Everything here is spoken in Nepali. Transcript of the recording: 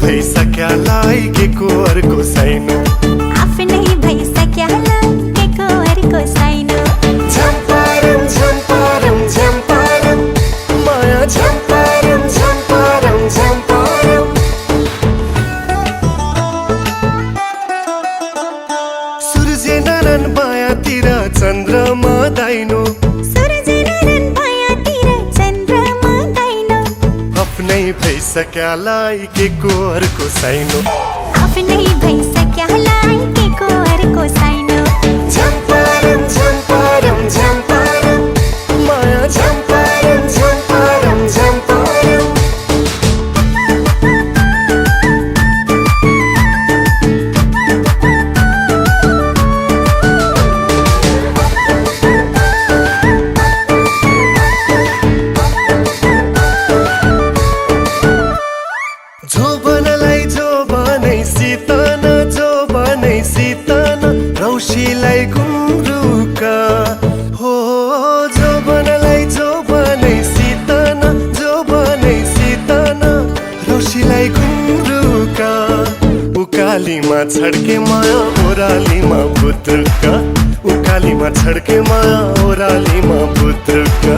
भइसक्या लागेको अर्को छैन, आफ्नै भइसक्या लागेको अर्को छैन। झम्पारम झम्पारम झम्पारम माया, झम्पारम झम्पारम झम्पारम। सूर्य नारायण बायातिर चन्द्रमा दाइनो, सूर्य नारायण बायातिर चन्द्रमा दाइनो, आफ्नै भइसक्या लागेको अर्को छैन, आफ्नै भइसक्या लागेको अर्को छैन। झम्पारम झम्पारम झम्पारम माया, झम्पारम झम्पारम झम्पारम। जोबनलाई जोबनै सितन, जोबनै सितन रौसीलाई गुन्द्रुका हो। जोबनलाई जोबनै सितन, जोबनै सितन रौसीलाई गुन्द्रुका। उकालीमा छड्के माया, ओरालीमा बुद्रुका, उकालीमा छड्के माया, ओरालीमा बुद्रुका।